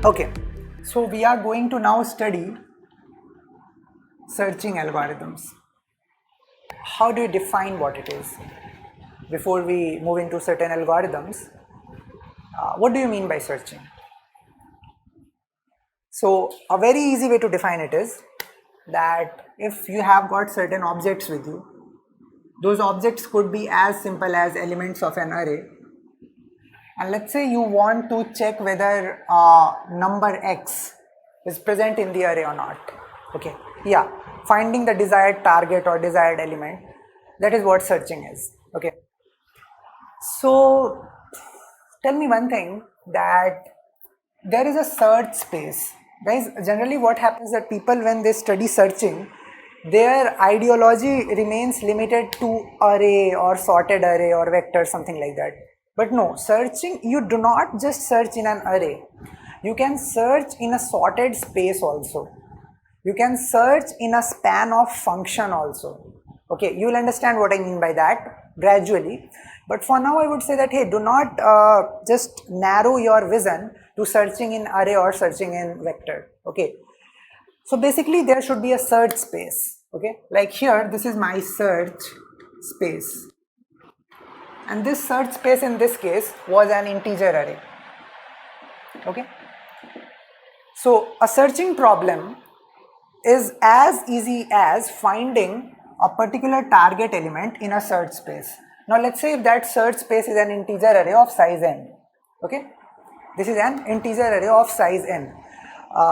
Okay, so we are going to now study searching algorithms. How do you define what it is? Before we move into certain algorithms, what do you mean by searching? So a very easy way to define it is that if you have got certain objects with you, those objects could be as simple as elements of an array, and let's say you want to check whether number x is present in the array or not. Okay, yeah, finding the desired target or desired element, that is what searching is. Okay, so tell me one thing, that there is a search space. Guys, generally what happens that people, when they study searching, their ideology remains limited to array or sorted array or vector, something like that. But no, searching, you do not just search in an array. You can search in a sorted space also. You can search in a span of function also. Okay, you will understand what I mean by that gradually. But for now I would say that, hey, do not just narrow your vision to searching in array or searching in vector. Okay, so basically there should be a search space. Okay, like here, this is my search space, and this search space in this case was an integer array. Okay, so a searching problem is as easy as finding a particular target element in a search space. Now let's say if that search space is an integer array of size n. Okay, this is an integer array of size n.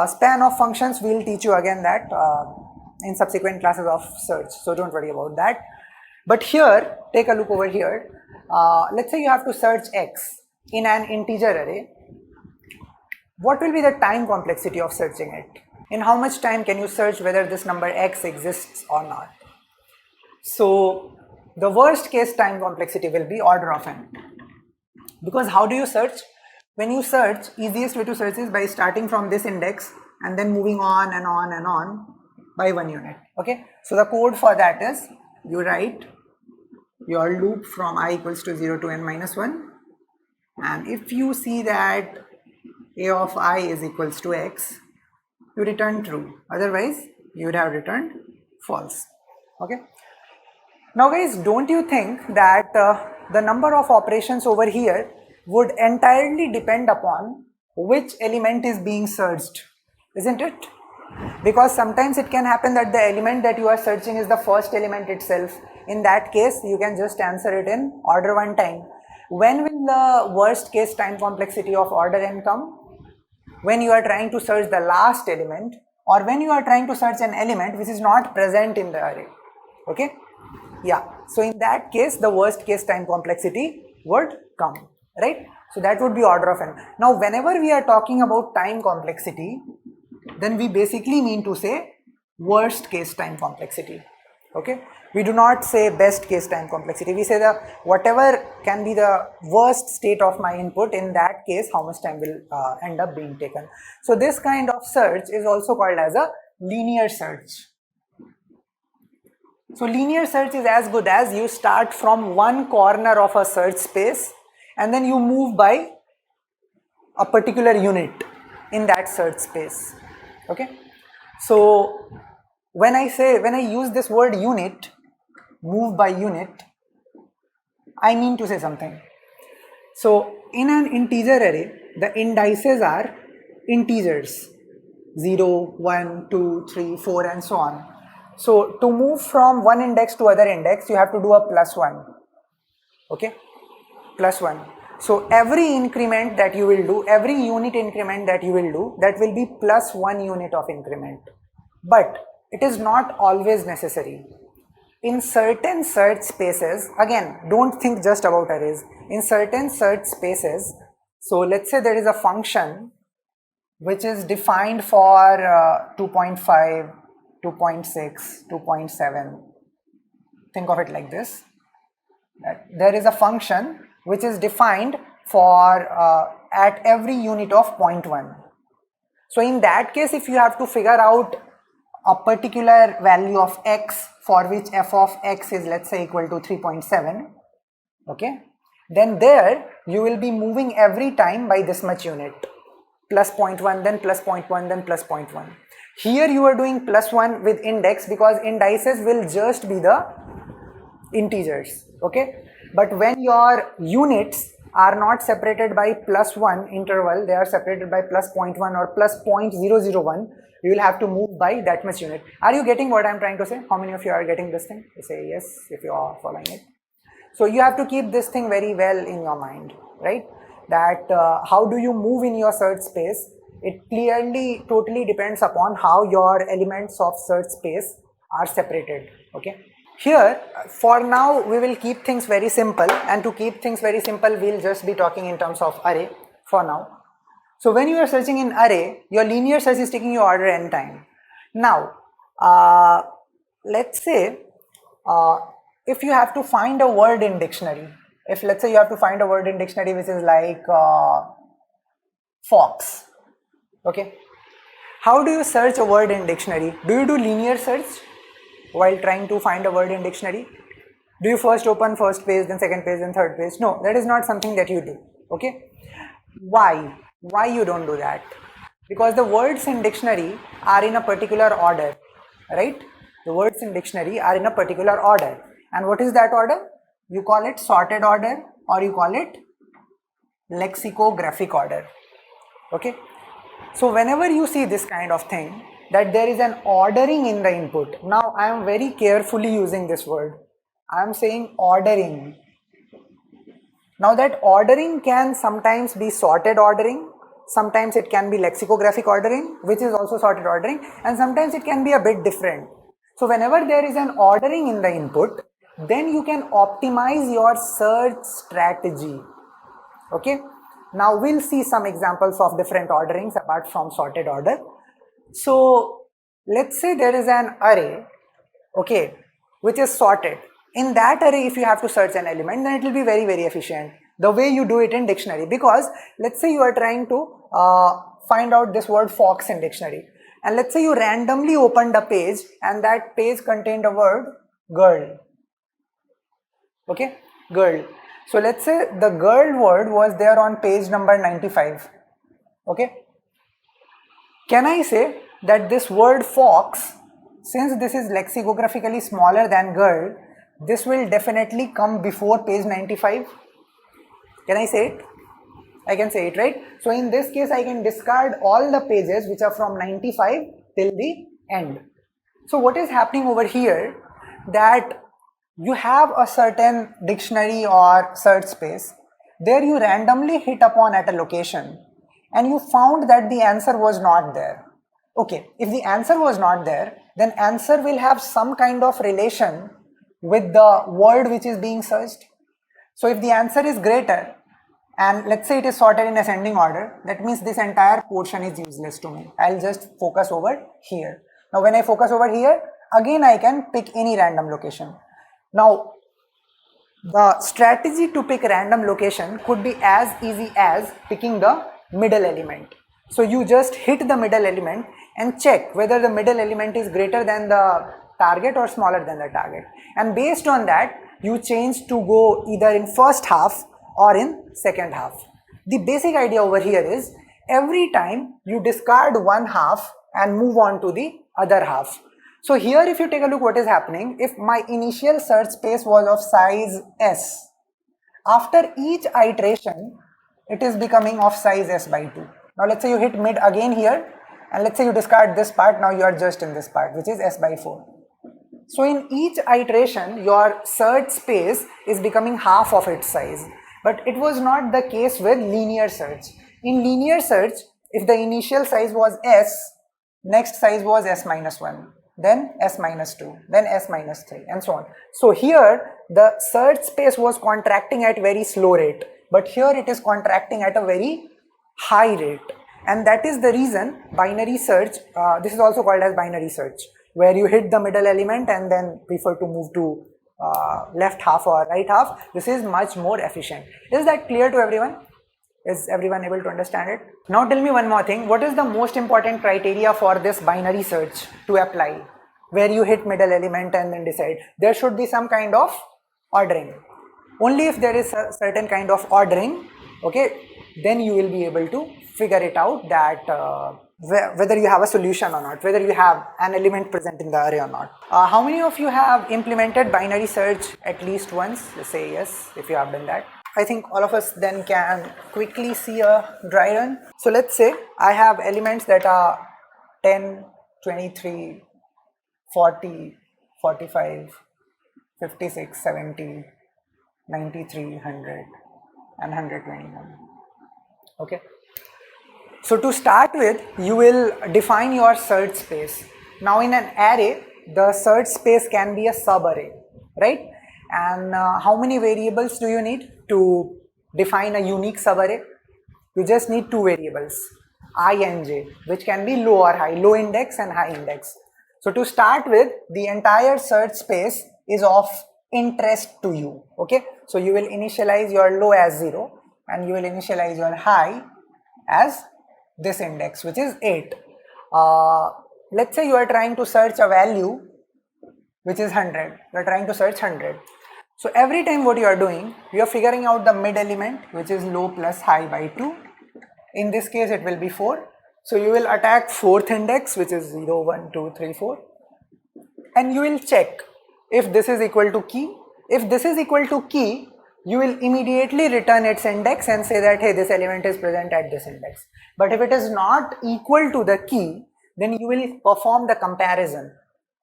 Span of functions, we will teach you again that in subsequent classes of search, so don't worry about that. But here, take a look over here. Let's say you have to search x in an integer array. What will be the time complexity of searching it? In how much time can you search whether this number x exists or not? So the worst case time complexity will be order of n. Because how do you search? When you search, easiest way to search is by starting from this index and then moving on and on and on by one unit. Okay, so the code for that is, you write your loop from I equals to 0 to n minus 1, and if you see that a of I is equals to x, you return true, otherwise you would have returned false. Okay, now guys, don't you think that the number of operations over here would entirely depend upon which element is being searched, isn't it? Because sometimes it can happen that the element that you are searching is the first element itself. In that case, you can just answer it in order one time. When will the worst case time complexity of order n come? When you are trying to search the last element, or when you are trying to search an element which is not present in the array. Okay, yeah, so in that case the worst case time complexity would come, right? So that would be order of n. Now whenever we are talking about time complexity, then we basically mean to say worst case time complexity. Okay, we do not say best case time complexity, we say the whatever can be the worst state of my input, in that case how much time will end up being taken. So this kind of search is also called as a linear search. So linear search is as good as you start from one corner of a search space and then you move by a particular unit in that search space. Okay, so when I use this word unit, move by unit, I mean to say something. So in an integer array, the indices are integers, 0, 1, 2, 3, 4 and so on. So to move from one index to other index, you have to do a plus 1. Okay, plus 1. So every increment that you will do, every unit increment that you will do, that will be plus 1 unit of increment. But it is not always necessary. In certain search spaces, again, don't think just about arrays. In certain search spaces, so let's say there is a function which is defined for 2.5, 2.6, 2.7. Think of it like this. That there is a function which is defined for at every unit of 0.1. So in that case, if you have to figure out a particular value of x for which f of x is, let's say, equal to 3.7, okay, then there you will be moving every time by this much unit. plus 0.1, then plus 0.1, then plus 0.1. Here you are doing plus 1 with index because indices will just be the integers, okay? But when your units are not separated by plus 1 interval, they are separated by plus 0.1 or plus 0.001, you will have to move by that much unit. Are you getting what I'm trying to say? How many of you are getting this thing? You say yes if you are following it. So you have to keep this thing very well in your mind, right? That how do you move in your search space? It clearly totally depends upon how your elements of search space are separated, okay? Here, for now, we will keep things very simple, and to keep things very simple, we'll just be talking in terms of array for now. So when you are searching in array, your linear search is taking you order n time. Now, let's say if you have to find a word in dictionary, if let's say you have to find a word in dictionary which is like fox, okay? How do you search a word in dictionary? Do you do linear search while trying to find a word in dictionary? Do you first open first page, then second page, then third page? No, that is not something that you do, okay? Why? Why you don't do that? Because the words in dictionary are in a particular order, right? The words in dictionary are in a particular order. And what is that order? You call it sorted order, or you call it lexicographic order, okay? So whenever you see this kind of thing, that there is an ordering in the input. Now I am very carefully using this word. I am saying ordering. Now that ordering can sometimes be sorted ordering, sometimes it can be lexicographic ordering, which is also sorted ordering, and sometimes it can be a bit different. So whenever there is an ordering in the input, then you can optimize your search strategy, okay? Now we'll see some examples of different orderings apart from sorted order. So let's say there is an array, okay, which is sorted. In that array, if you have to search an element, then it will be very, very efficient the way you do it in dictionary. Because let's say you are trying to find out this word fox in dictionary, and let's say you randomly opened a page and that page contained a word girl, okay, girl. So let's say the girl word was there on page number 95, okay. Can I say that this word fox, since this is lexicographically smaller than girl, this will definitely come before page 95? Can I say it? I can say it, right? So in this case, I can discard all the pages which are from 95 till the end. So what is happening over here, that you have a certain dictionary or search space, there you randomly hit upon at a location and you found that the answer was not there. Okay, if the answer was not there, then answer will have some kind of relation with the word which is being searched. So if the answer is greater, and let's say it is sorted in ascending order, that means this entire portion is useless to me. I'll just focus over here. Now when I focus over here, again I can pick any random location. Now the strategy to pick random location could be as easy as picking the middle element. So you just hit the middle element and check whether the middle element is greater than the target or smaller than the target. And based on that, you change to go either in first half or in second half. The basic idea over here is every time you discard one half and move on to the other half. So here if you take a look what is happening, if my initial search space was of size S, after each iteration it is becoming of size S by 2. Now let's say you hit mid again here, and let's say you discard this part, now you are just in this part which is S by 4. So in each iteration your search space is becoming half of its size. But it was not the case with linear search. In linear search, if the initial size was S, next size was S minus 1, then S minus 2, then S minus 3, and so on. So here the search space was contracting at very slow rate, but here it is contracting at a very high rate. And that is the reason binary search, this is also called as binary search, where you hit the middle element and then prefer to move to left half or right half. This is much more efficient. Is that clear to everyone? Is everyone able to understand it? Now tell me one more thing. What is the most important criteria for this binary search to apply, where you hit middle element and then decide? There should be some kind of ordering. Only if there is a certain kind of ordering, okay, then you will be able to figure it out that whether you have a solution or not, whether you have an element present in the array or not. How many of you have implemented binary search at least once? Let's say yes, if you have done that. I think all of us then can quickly see a dry run. So let's say I have elements that are 10, 23, 40, 45, 56, 70, 93, 100 and 121. Okay. So to start with, you will define your search space. Now in an array, the search space can be a subarray, right? And how many variables do you need to define a unique subarray? You just need two variables, I and j, which can be low or high, low index and high index. So to start with, the entire search space is of interest to you. Okay, so you will initialize your low as 0 and you will initialize your high as this index, which is 8. Let's say you are trying to search a value which is 100. You are trying to search 100. So every time what you are doing, you are figuring out the mid element, which is low plus high by 2. In this case it will be 4. So you will attack 4th index, which is 0, 1, 2, 3, 4, and you will check if this is equal to key. If this is equal to key, you will immediately return its index and say that, hey, this element is present at this index. But if it is not equal to the key, then you will perform the comparison.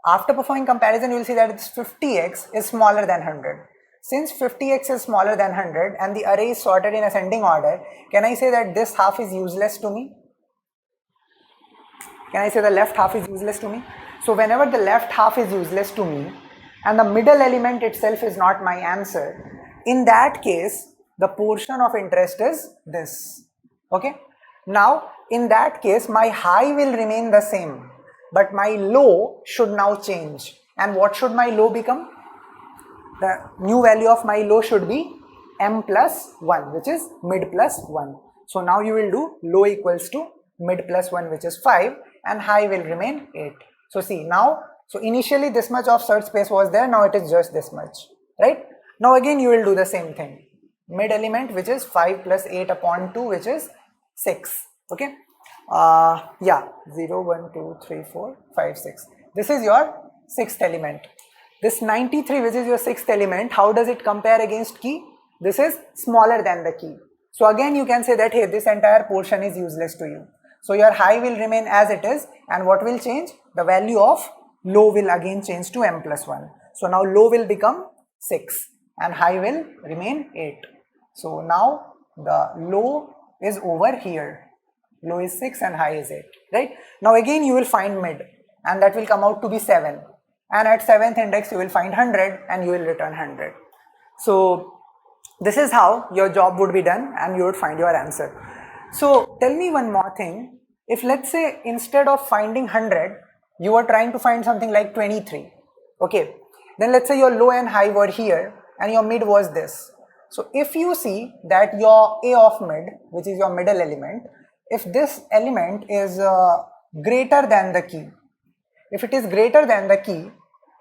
After performing comparison, you will see that this 50x is smaller than 100. Since 50x is smaller than 100 and the array is sorted in ascending order, can I say that this half is useless to me? Can I say the left half is useless to me? So whenever the left half is useless to me and the middle element itself is not my answer, in that case, the portion of interest is this. Okay. Now, in that case, my high will remain the same, but my low should now change. And what should my low become? The new value of my low should be m plus 1, which is mid plus 1. So now you will do low equals to mid plus 1, which is 5, and high will remain 8. So see now, so initially this much of search space was there, now it is just this much, right? Now again you will do the same thing. Mid element, which is 5 plus 8 upon 2, which is 6. Okay. Yeah, 0, 1, 2, 3, 4, 5, 6. This is your 6th element. This 93, which is your 6th element, how does it compare against key? This is smaller than the key. So again you can say that, hey, this entire portion is useless to you. So your high will remain as it is, and what will change? The value of low will again change to m plus 1. So now low will become 6 and high will remain 8. So now the low is over here. Low is 6 and high is 8, right? Now again you will find mid, and that will come out to be 7. And at 7th index you will find 100 and you will return 100. So this is how your job would be done and you would find your answer. So tell me one more thing. If let's say instead of finding 100, you are trying to find something like 23. Okay. Then let's say your low and high were here and your mid was this. So if you see that your A of mid, which is your middle element, if this element is greater than the key, if it is greater than the key,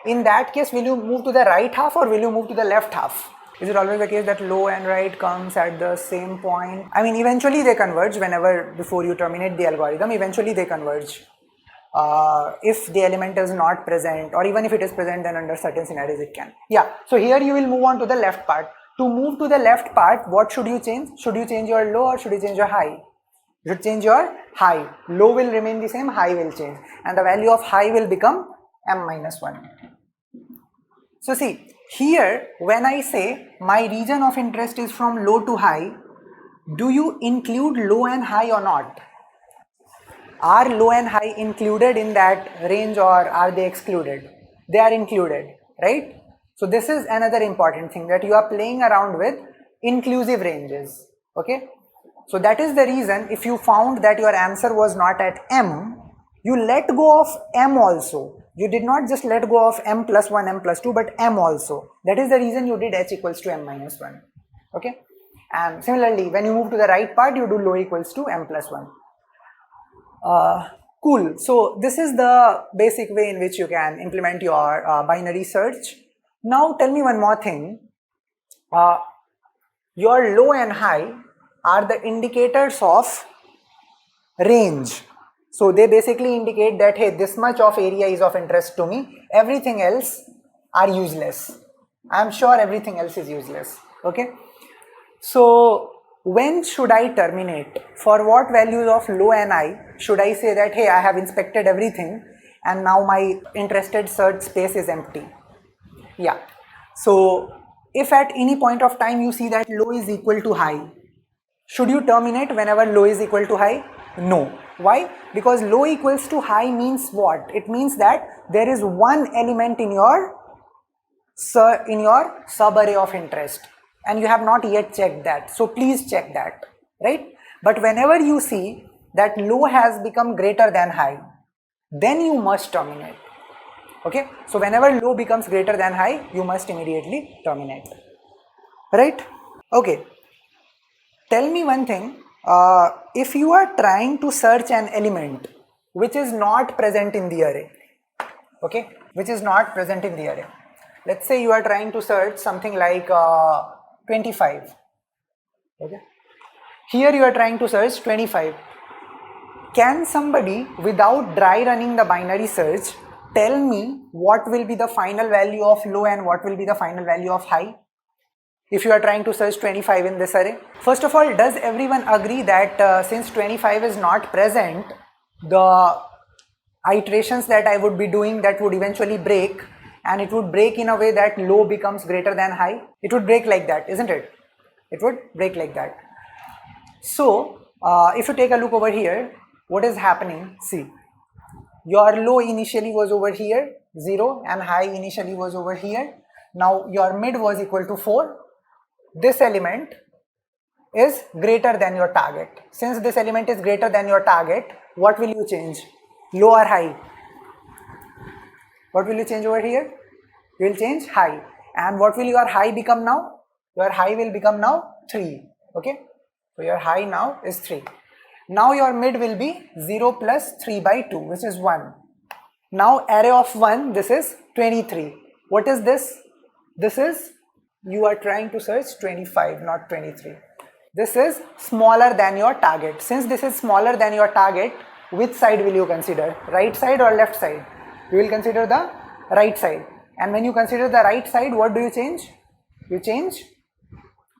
in that case, will you move to the right half or will you move to the left half? Is it always the case that low and right comes at the same point? I mean, eventually they converge whenever, before you terminate the algorithm, eventually they converge. If the element is not present, or even if it is present, then under certain scenarios it can. Yeah, so here you will move on to the left part. To move to the left part, what should you change? Should you change your low or should you change your high? You should change your high. Low will remain the same, high will change. And the value of high will become m minus 1. So see, here when I say my region of interest is from low to high, do you include low and high or not? Are low and high included in that range or are they excluded? They are included, right? So this is another important thing, that you are playing around with inclusive ranges. Okay. So that is the reason if you found that your answer was not at m, you let go of m also. You did not just let go of m plus 1, m plus 2, but m also. That is the reason you did h equals to m minus 1. Okay. And similarly, when you move to the right part, you do low equals to m plus 1. Cool. So this is the basic way in which you can implement your binary search. Now tell me one more thing. Your low and high are the indicators of range. So they basically indicate that, hey, this much of area is of interest to me, everything else are useless. I'm sure everything else is useless. Okay. So when should I terminate? For what values of low and high should I say that, hey, I have inspected everything and now my interested search space is empty? Yeah. So if at any point of time you see that low is equal to high, should you terminate whenever low is equal to high? No. Why? Because low equals to high means what? It means that there is one element in your subarray of interest and you have not yet checked that. So please check that, right? But whenever you see that low has become greater than high, then you must terminate. Okay? So whenever low becomes greater than high, you must immediately terminate. Right? Okay. Tell me one thing. If you are trying to search an element which is not present in the array, okay, which is not present in the array. Let's say you are trying to search something like 25. Okay. Here you are trying to search 25. Can somebody, without dry running the binary search, tell me what will be the final value of low and what will be the final value of high? If you are trying to search 25 in this array. First of all, does everyone agree that since 25 is not present, the iterations that I would be doing that would eventually break, and it would break in a way that low becomes greater than high? It would break like that, isn't it? It would break like that. So if you take a look over here, what is happening? See, your low initially was over here 0 and high initially was over here. Now your mid was equal to 4. This element is greater than your target. Since this element is greater than your target, what will you change? Low or high? What will you change over here? You will change high. And what will your high become now? Your high will become now 3. Okay. So your high now is 3. Now your mid will be 0 plus 3 by 2, which is 1. Now array of 1, this is 23. What is this? This is, you are trying to search 25, not 23. This is smaller than your target. Since this is smaller than your target, which side will you consider? Right side or left side? You will consider the right side. And when you consider the right side, what do you change? You change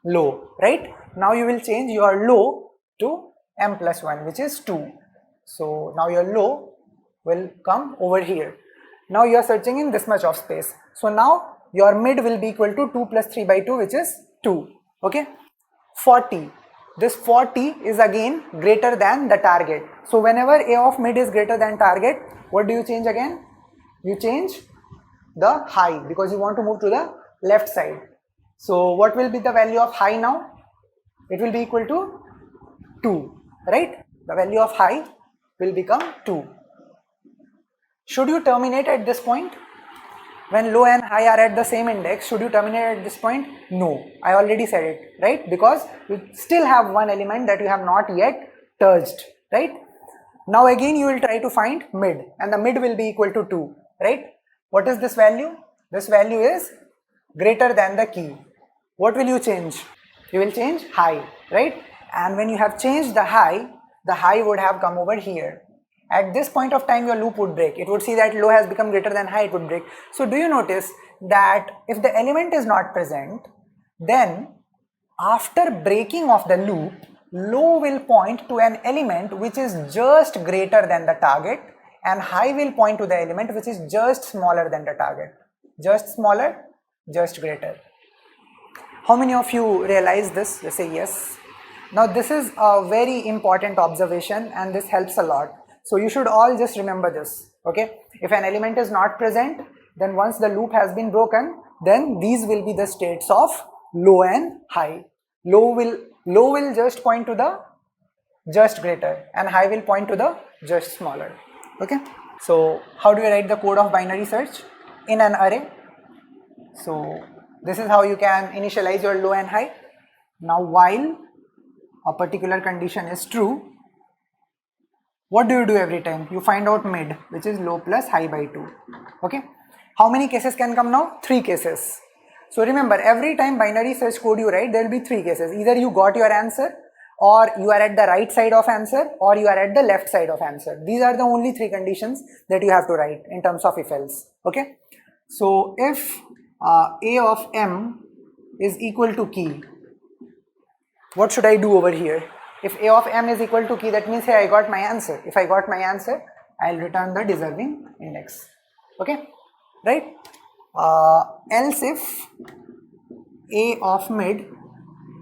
low, right? Now you will change your low to m plus 1, which is 2. So now your low will come over here. Now you are searching in this much of space. So now your mid will be equal to 2 plus 3 by 2, which is 2. Okay. 40. This 40 is again greater than the target. So whenever a of mid is greater than target, what do you change again? You change the high because you want to move to the left side. So what will be the value of high now? It will be equal to 2, right? The value of high will become 2. Should you terminate at this point? When low and high are at the same index, should you terminate at this point? No, I already said it, right? Because you still have one element that you have not yet touched, right? Now again you will try to find mid, and the mid will be equal to 2, right? What is this value? This value is greater than the key. What will you change? You will change high, right? And when you have changed the high would have come over here. At this point of time, your loop would break. It would see that low has become greater than high, it would break. So do you notice that if the element is not present, then after breaking of the loop, low will point to an element which is just greater than the target, and high will point to the element which is just smaller than the target. Just smaller, just greater. How many of you realize this? Just say yes. Now this is a very important observation and this helps a lot. So you should all just remember this, okay? If an element is not present, then once the loop has been broken, then these will be the states of low and high. Low will just point to the just greater and high will point to the just smaller, okay? So how do you write the code of binary search in an array? So this is how you can initialize your low and high. Now while a particular condition is true, what do you do every time? You find out mid, which is low plus high by 2. Okay. How many cases can come now? 3 cases. So remember, every time binary search code you write, there will be 3 cases. Either you got your answer, or you are at the right side of answer, or you are at the left side of answer. These are the only three conditions that you have to write in terms of if else. Okay, so if a of m is equal to key, what should I do over here? If a of m is equal to key, that means, hey, I got my answer. If I got my answer, I'll return the deserving index. Okay, right? Else if a of mid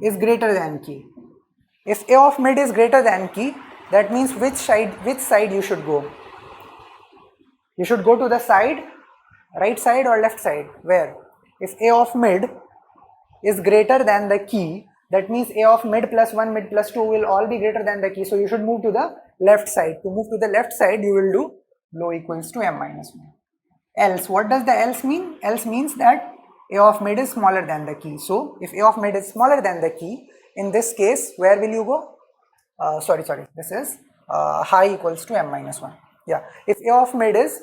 is greater than key. If a of mid is greater than key, that means which side you should go? You should go to the side, right side or left side? Where? If a of mid is greater than the key, that means a of mid plus 1, mid plus 2 will all be greater than the key. So you should move to the left side. To move to the left side, you will do low equals to m minus 1. Else, what does the else mean? Else means that a of mid is smaller than the key. So if a of mid is smaller than the key, in this case, where will you go? This is high equals to m minus 1. Yeah, if a of mid is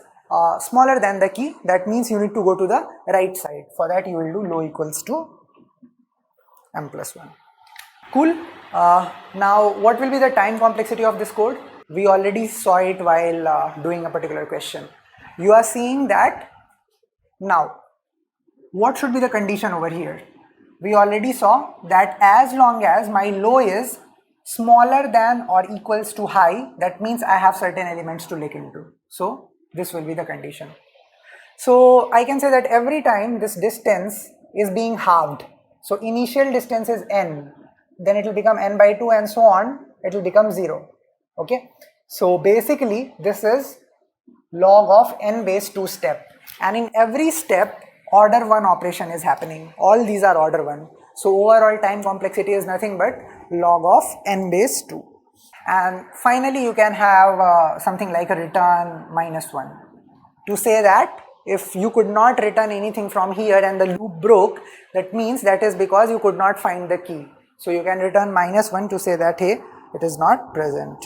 smaller than the key, that means you need to go to the right side. For that, you will do low equals to m plus 1. Cool. Now, what will be the time complexity of this code? We already saw it while doing a particular question. You are seeing that now. What should be the condition over here? We already saw that as long as my low is smaller than or equals to high, that means I have certain elements to look into. So this will be the condition. So I can say that every time this distance is being halved. So initial distance is n, then it will become n by 2 and so on, it will become 0. Okay. So basically this is log of n base 2 step, and in every step order 1 operation is happening. All these are order 1. So overall time complexity is nothing but log of n base 2. And finally you can have something like a return minus 1 to say that if you could not return anything from here and the loop broke, that means that is because you could not find the key. So you can return minus 1 to say that, hey, it is not present.